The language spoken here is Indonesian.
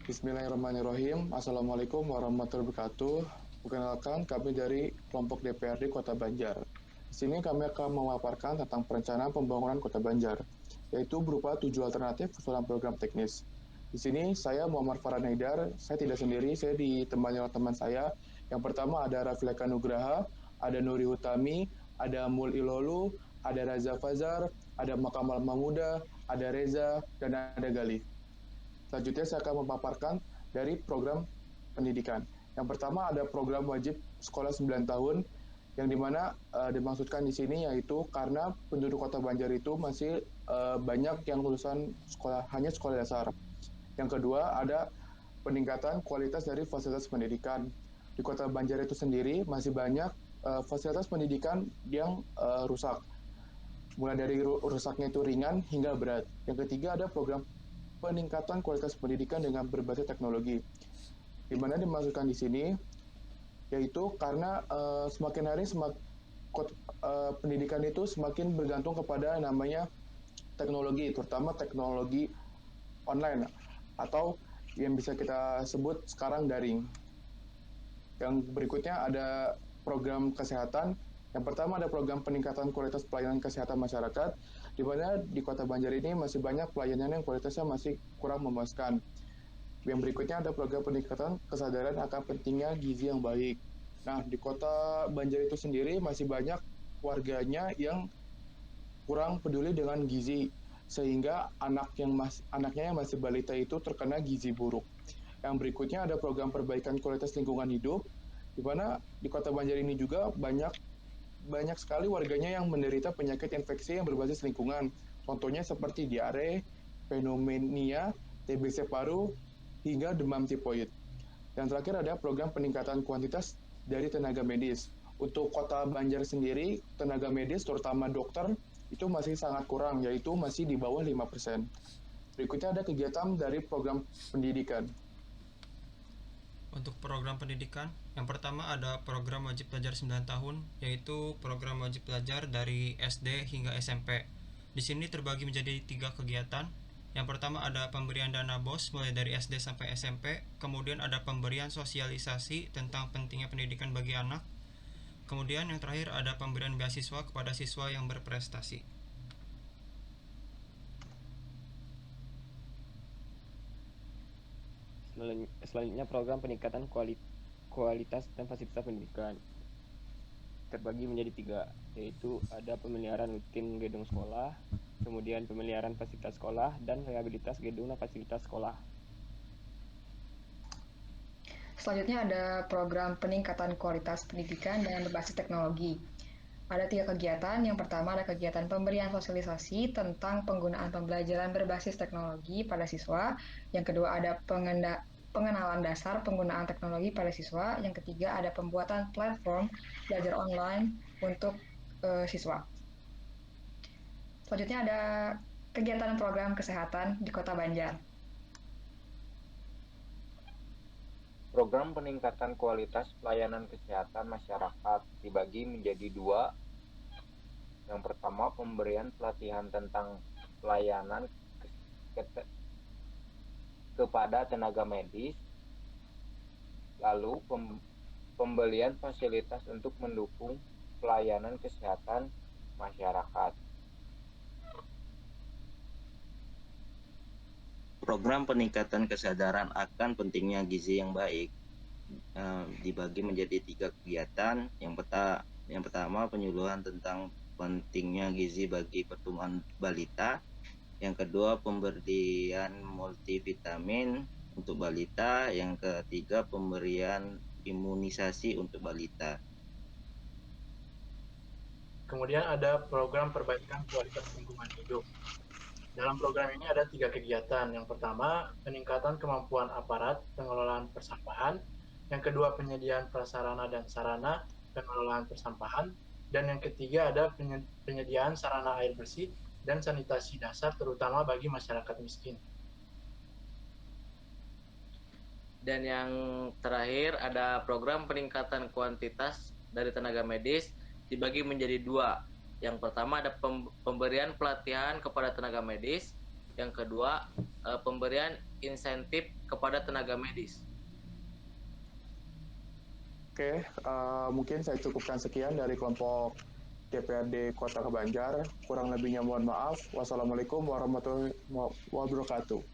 Bismillahirrahmanirrahim. Assalamualaikum warahmatullahi wabarakatuh. Perkenalkan, kami dari kelompok DPRD Kota Banjar. Di sini kami akan memaparkan tentang perencanaan pembangunan Kota Banjar, yaitu berupa 7 alternatif usulan program teknis. Di sini saya Muhammad Farhan Haidar, saya tidak sendiri, saya ditemani oleh teman saya. Yang pertama ada Rafileka Nugraha, ada Nuri Hutami, ada Mul Ilolu, ada Raza Fazar, ada Makamal Mamuda, ada Reza, dan ada Galih. Selanjutnya saya akan memaparkan dari program pendidikan. Yang pertama ada program wajib sekolah 9 tahun, yang dimana dimaksudkan di sini yaitu karena penduduk Kota Banjar itu masih banyak yang lulusan sekolah hanya sekolah dasar. Yang kedua ada peningkatan kualitas dari fasilitas pendidikan. Di Kota Banjar itu sendiri masih banyak fasilitas pendidikan yang rusak, mulai dari rusaknya itu ringan hingga berat. Yang ketiga ada program peningkatan kualitas pendidikan dengan berbasis teknologi. Di mana dimasukkan di sini yaitu karena semakin hari pendidikan itu semakin bergantung kepada namanya teknologi, terutama teknologi online atau yang bisa kita sebut sekarang daring. Yang berikutnya ada program kesehatan. Yang pertama ada program peningkatan kualitas pelayanan kesehatan masyarakat, di mana di Kota Banjar ini masih banyak pelayanan yang kualitasnya masih kurang memuaskan. Yang berikutnya ada program peningkatan kesadaran akan pentingnya gizi yang baik. Nah, di Kota Banjar itu sendiri masih banyak warganya yang kurang peduli dengan gizi, sehingga anaknya yang masih balita itu terkena gizi buruk. Yang berikutnya ada program perbaikan kualitas lingkungan hidup, di mana di Kota Banjar ini juga banyak sekali warganya yang menderita penyakit infeksi yang berbasis lingkungan. Contohnya seperti diare, pneumonia, TBC paru, hingga demam tipoid. Dan terakhir ada program peningkatan kuantitas dari tenaga medis. Untuk Kota Banjar sendiri, tenaga medis terutama dokter itu masih sangat kurang, yaitu masih di bawah 5%. Berikutnya ada kegiatan dari program pendidikan. Untuk program pendidikan, yang pertama ada program wajib belajar 9 tahun, yaitu program wajib belajar dari SD hingga SMP. Di sini terbagi menjadi 3 kegiatan. Yang pertama ada pemberian dana BOS mulai dari SD sampai SMP, kemudian ada pemberian sosialisasi tentang pentingnya pendidikan bagi anak, kemudian yang terakhir ada pemberian beasiswa kepada siswa yang berprestasi. Selanjutnya program peningkatan kualitas dan fasilitas pendidikan terbagi menjadi 3, yaitu ada pemeliharaan rutin gedung sekolah, kemudian pemeliharaan fasilitas sekolah, dan rehabilitas gedung dan fasilitas sekolah. Selanjutnya ada program peningkatan kualitas pendidikan dengan berbasis teknologi. Ada 3 kegiatan. Yang pertama ada kegiatan pemberian sosialisasi tentang penggunaan pembelajaran berbasis teknologi pada siswa. Yang kedua ada pengenalan dasar penggunaan teknologi pada siswa. Yang ketiga ada pembuatan platform belajar online untuk siswa. Selanjutnya ada kegiatan program kesehatan di Kota Banjar. Program peningkatan kualitas pelayanan kesehatan masyarakat dibagi menjadi 2. Yang pertama, pemberian pelatihan tentang pelayanan kepada tenaga medis, lalu pembelian fasilitas untuk mendukung pelayanan kesehatan masyarakat. Program peningkatan kesadaran akan pentingnya gizi yang baik dibagi menjadi 3 kegiatan. Yang pertama penyuluhan tentang pentingnya gizi bagi pertumbuhan balita. Yang kedua pemberian multivitamin untuk balita. Yang ketiga pemberian imunisasi untuk balita. Kemudian ada program perbaikan kualitas lingkungan hidup. Dalam program ini ada 3 kegiatan. Yang pertama, peningkatan kemampuan aparat pengelolaan persampahan. Yang kedua, penyediaan prasarana dan sarana pengelolaan persampahan. Dan yang ketiga, ada penyediaan sarana air bersih dan sanitasi dasar terutama bagi masyarakat miskin. Dan yang terakhir ada program peningkatan kuantitas dari tenaga medis dibagi menjadi 2. Yang pertama ada pemberian pelatihan kepada tenaga medis, yang kedua pemberian insentif kepada tenaga medis. Oke, mungkin saya cukupkan sekian dari kelompok DPRD Kota Banjar. Kurang lebihnya mohon maaf. Wassalamualaikum warahmatullahi wabarakatuh.